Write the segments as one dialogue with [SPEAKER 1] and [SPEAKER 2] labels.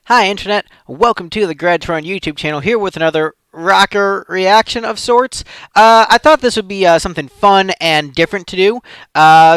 [SPEAKER 1] Hi, Internet. Welcome to the Troyan YouTube channel here with another rocker reaction of sorts. I thought this would be something fun and different to do.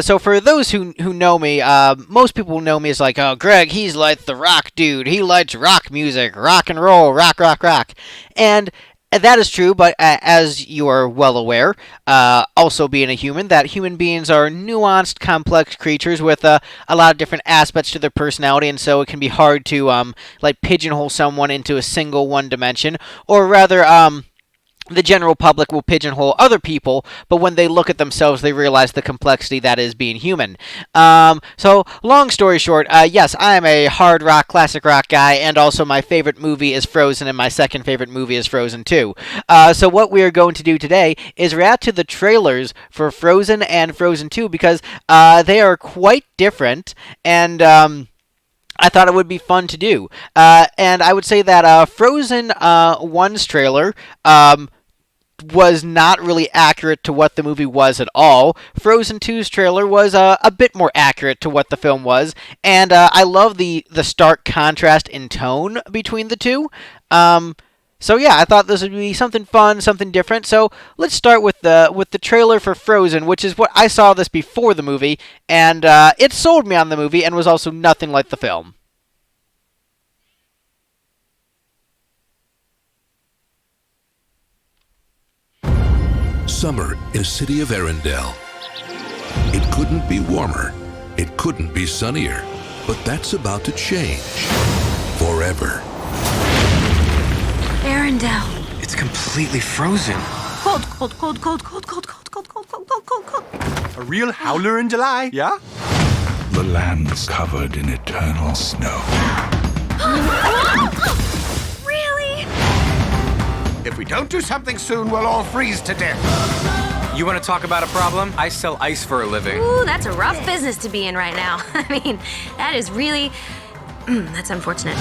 [SPEAKER 1] So for those who know me, most people know me as like, oh, Greg, he's like the rock dude. He likes rock music, rock and roll, rock, rock, rock. And that is true, but as you are well aware, also being a human, that human beings are nuanced, complex creatures with a lot of different aspects to their personality, and so it can be hard to like pigeonhole someone into a single one dimension, or rather, the general public will pigeonhole other people, but when they look at themselves, they realize the complexity that is being human. So, long story short, yes, I am a hard rock, classic rock guy, and also my favorite movie is Frozen, and my second favorite movie is Frozen 2. So what we are going to do today is react to the trailers for Frozen and Frozen 2, because they are quite different, and I thought it would be fun to do. And I would say that Frozen 1's trailer was not really accurate to what the movie was at all. Frozen 2's trailer was a bit more accurate to what the film was, and I love the stark contrast in tone between the two. So yeah, I thought this would be something fun, something different. So let's start with the trailer for Frozen, which is what I saw this before the movie, and it sold me on the movie and was also nothing like the film.
[SPEAKER 2] Summer in the city of Arendelle. It couldn't be warmer. It couldn't be sunnier. But that's about to change. Forever.
[SPEAKER 3] Arendelle.
[SPEAKER 4] It's completely frozen.
[SPEAKER 3] Cold, cold, cold, cold, cold, cold, cold, cold, cold, cold, cold, cold, cold.
[SPEAKER 5] A real howler in July, yeah?
[SPEAKER 6] The land's covered in eternal snow.
[SPEAKER 3] Really?
[SPEAKER 5] If we don't do something soon, we'll all freeze to death.
[SPEAKER 4] You want to talk about a problem? I sell ice for a living.
[SPEAKER 3] Ooh, that's a rough business to be in right now. I mean, that is really... that's unfortunate.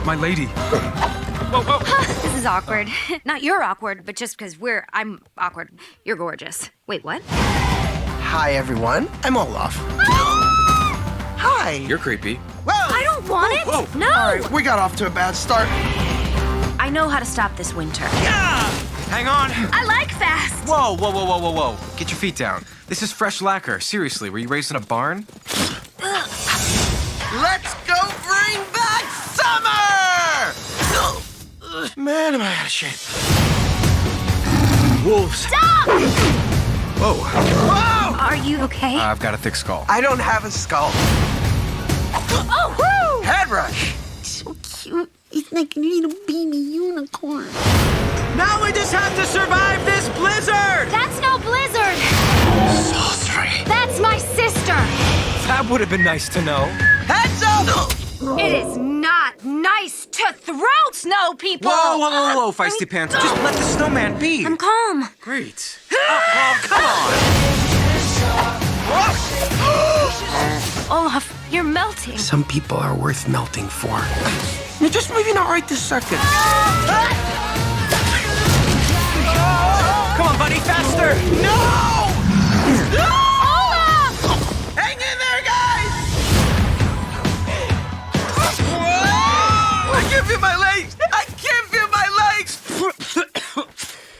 [SPEAKER 4] My lady. Whoa, whoa.
[SPEAKER 3] This is awkward. Not you're awkward, but just because I'm awkward. You're gorgeous. Wait, what?
[SPEAKER 7] Hi, everyone. I'm Olaf. Hi.
[SPEAKER 4] You're creepy.
[SPEAKER 7] Whoa!
[SPEAKER 3] I don't want it.
[SPEAKER 7] Whoa.
[SPEAKER 3] No.
[SPEAKER 7] All right, we got off to a bad start.
[SPEAKER 3] I know how to stop this winter.
[SPEAKER 4] Hang on.
[SPEAKER 3] I like fast.
[SPEAKER 4] Whoa, whoa, whoa, whoa, whoa, whoa. Get your feet down. This is fresh lacquer. Seriously, were you raised in a barn?
[SPEAKER 7] Let's go bring back summer! Man, am I out of shape. Wolves.
[SPEAKER 3] Stop!
[SPEAKER 4] Whoa.
[SPEAKER 7] Whoa!
[SPEAKER 3] Are you okay?
[SPEAKER 4] I've got a thick skull.
[SPEAKER 7] I don't have a skull.
[SPEAKER 3] Oh, woo!
[SPEAKER 7] Head rush.
[SPEAKER 8] So cute. It's like a little baby unicorn.
[SPEAKER 7] Now we just have to survive this blizzard!
[SPEAKER 3] That's no blizzard.
[SPEAKER 7] Sultry.
[SPEAKER 3] That's my sister.
[SPEAKER 4] That would have been nice to know.
[SPEAKER 7] Heads up!
[SPEAKER 3] It is not nice to throw snow, people.
[SPEAKER 4] Whoa, whoa, whoa, whoa, feisty pants. Just let the snowman be.
[SPEAKER 3] I'm calm.
[SPEAKER 4] Great. Oh, come on.
[SPEAKER 3] Olaf, you're melting.
[SPEAKER 7] Some people are worth melting for. You're just maybe not right this second.
[SPEAKER 4] Come on, buddy, faster.
[SPEAKER 7] No!
[SPEAKER 3] Olaf!
[SPEAKER 7] Hang in there, guys! Whoa! I can't feel my legs! I can't feel my legs!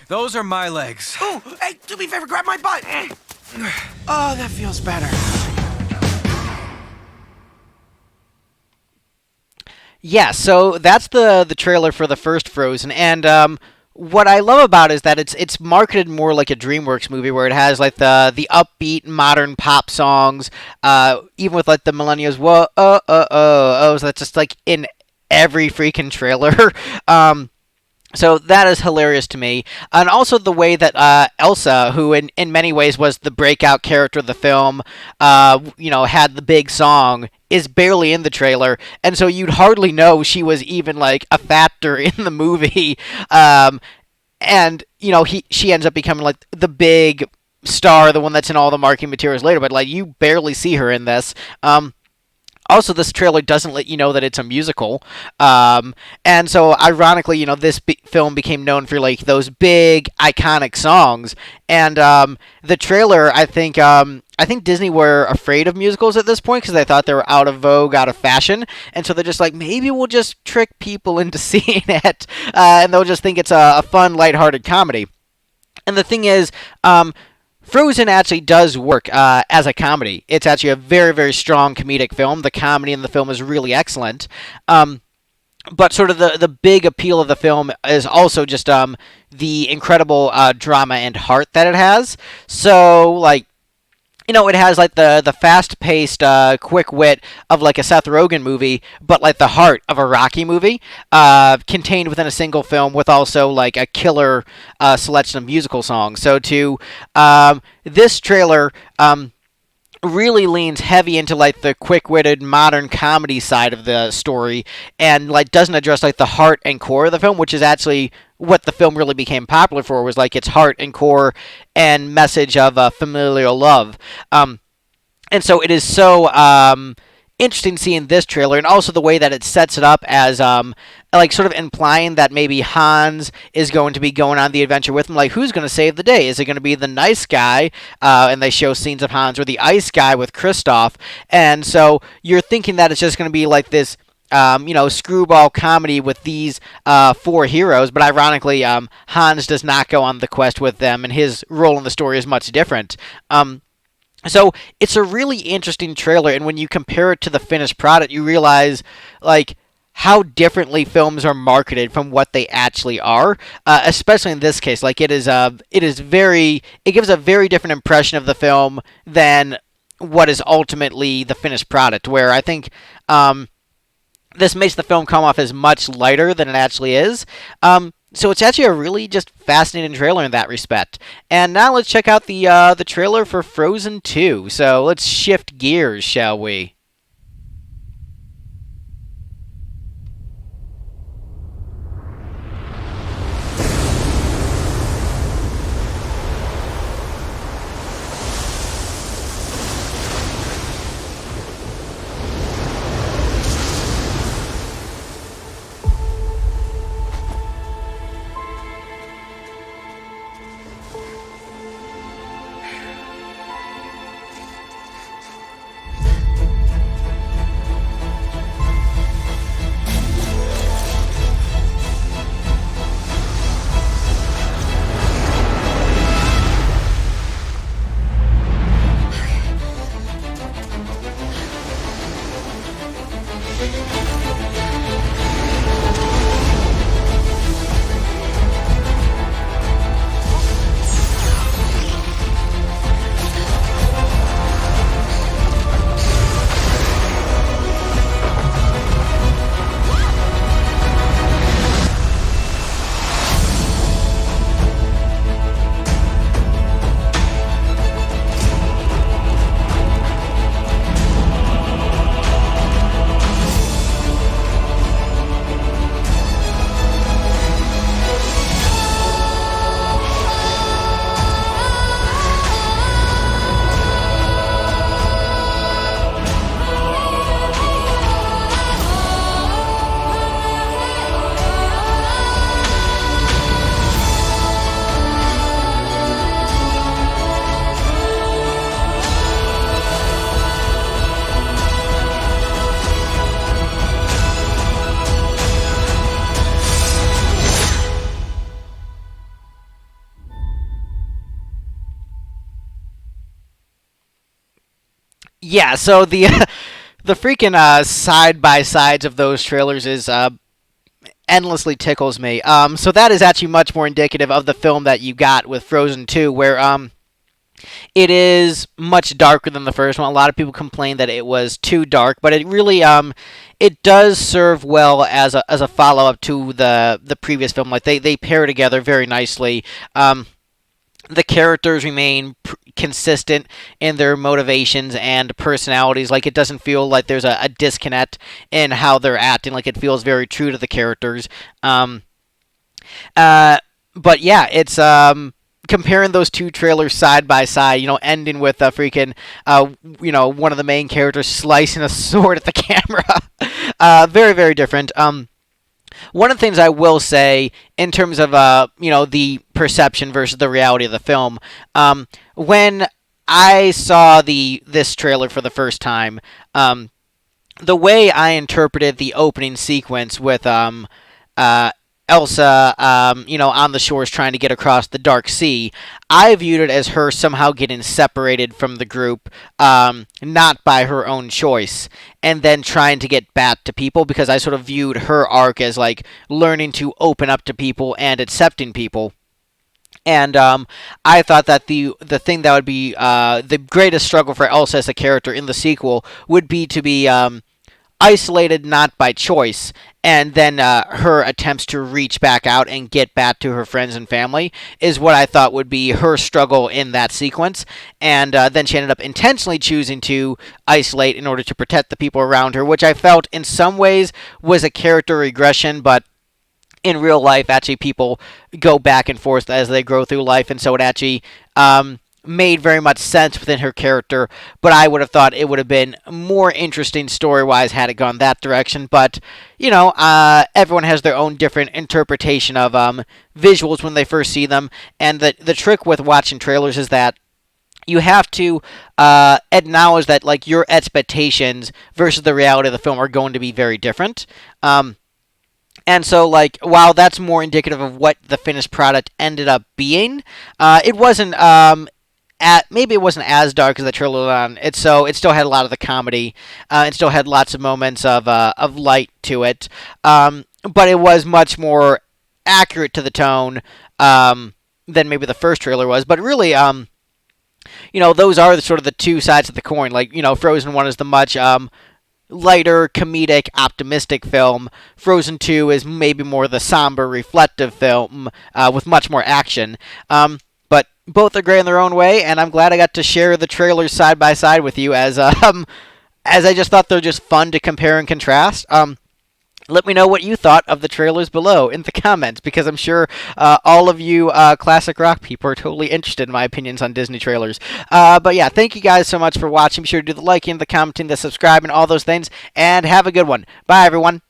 [SPEAKER 4] Those are my legs.
[SPEAKER 7] Oh, hey, do me a favor, grab my butt. Oh, that feels better.
[SPEAKER 1] Yeah, so that's the trailer for the first Frozen, and what I love about it is that it's marketed more like a DreamWorks movie, where it has like the upbeat modern pop songs, even with like the millennials, whoa, so that's just like in every freaking trailer. So that is hilarious to me. And also the way that Elsa, who in many ways was the breakout character of the film, had the big song, is barely in the trailer. And so you'd hardly know she was even like a factor in the movie. And, she ends up becoming like the big star, the one that's in all the marketing materials later. But like you barely see her in this. Also, this trailer doesn't let you know that it's a musical, and so ironically, this film became known for like those big iconic songs. And the trailer, I think Disney were afraid of musicals at this point because they thought they were out of vogue, out of fashion, and so they're just like, maybe we'll just trick people into seeing it, and they'll just think it's a fun, lighthearted comedy. And the thing is, Frozen actually does work as a comedy. It's actually a very, very strong comedic film. The comedy in the film is really excellent. But sort of the big appeal of the film is also just the incredible drama and heart that it has. So, like, it has like the fast-paced, quick wit of like a Seth Rogen movie, but like the heart of a Rocky movie, contained within a single film, with also like a killer selection of musical songs. So to this trailer, really leans heavy into like the quick-witted modern comedy side of the story, and like doesn't address like the heart and core of the film, which is actually what the film really became popular for, was like its heart and core and message of familial love. And so it is so interesting seeing this trailer, and also the way that it sets it up as like sort of implying that maybe Hans is going to be going on the adventure with him. Like, who's going to save the day? Is it going to be the nice guy? And they show scenes of Hans, or the ice guy with Kristoff. And so you're thinking that it's just going to be like this screwball comedy with these four heroes, but ironically, Hans does not go on the quest with them, and his role in the story is much different. So it's a really interesting trailer, and when you compare it to the finished product, you realize like how differently films are marketed from what they actually are. Especially in this case, like it gives a very different impression of the film than what is ultimately the finished product. Where I think this makes the film come off as much lighter than it actually is. So it's actually a really just fascinating trailer in that respect. And now let's check out the trailer for Frozen 2. So let's shift gears, shall we? Yeah, so the the freaking side by sides of those trailers is endlessly tickles me. So that is actually much more indicative of the film that you got with Frozen 2, where it is much darker than the first one. A lot of people complained that it was too dark, but it really it does serve well as a follow up to the previous film. Like they pair together very nicely. The characters remain consistent in their motivations and personalities. Like, it doesn't feel like there's a disconnect in how they're acting. Like, it feels very true to the characters. But yeah, it's comparing those two trailers side by side, ending with a freaking, one of the main characters slicing a sword at the camera. Very, very different. One of the things I will say in terms of, the perception versus the reality of the film, when I saw this trailer for the first time, the way I interpreted the opening sequence with Elsa, on the shores trying to get across the Dark Sea, I viewed it as her somehow getting separated from the group, not by her own choice, and then trying to get back to people, because I sort of viewed her arc as, like, learning to open up to people and accepting people. And I thought that the thing that would be the greatest struggle for Elsa as a character in the sequel would be to be isolated not by choice, and then her attempts to reach back out and get back to her friends and family is what I thought would be her struggle in that sequence. And then she ended up intentionally choosing to isolate in order to protect the people around her, which I felt in some ways was a character regression, but in real life, actually, people go back and forth as they grow through life, and so it actually made very much sense within her character, but I would have thought it would have been more interesting story-wise had it gone that direction. But, everyone has their own different interpretation of visuals when they first see them, and the trick with watching trailers is that you have to acknowledge that, like, your expectations versus the reality of the film are going to be very different. And so, like, while that's more indicative of what the finished product ended up being, it wasn't maybe it wasn't as dark as the trailer was on. It still had a lot of the comedy. It still had lots of moments of light to it. But it was much more accurate to the tone than maybe the first trailer was. But really, those are sort of the two sides of the coin. Like, Frozen 1 is the much lighter, comedic, optimistic film. Frozen 2 is maybe more the somber, reflective film with much more action. But both are great in their own way, and I'm glad I got to share the trailers side by side with you as I just thought they're just fun to compare and contrast. Let me know what you thought of the trailers below in the comments, because I'm sure all of you classic rock people are totally interested in my opinions on Disney trailers. But yeah, thank you guys so much for watching. Be sure to do the liking, the commenting, the subscribing, all those things, and have a good one. Bye, everyone.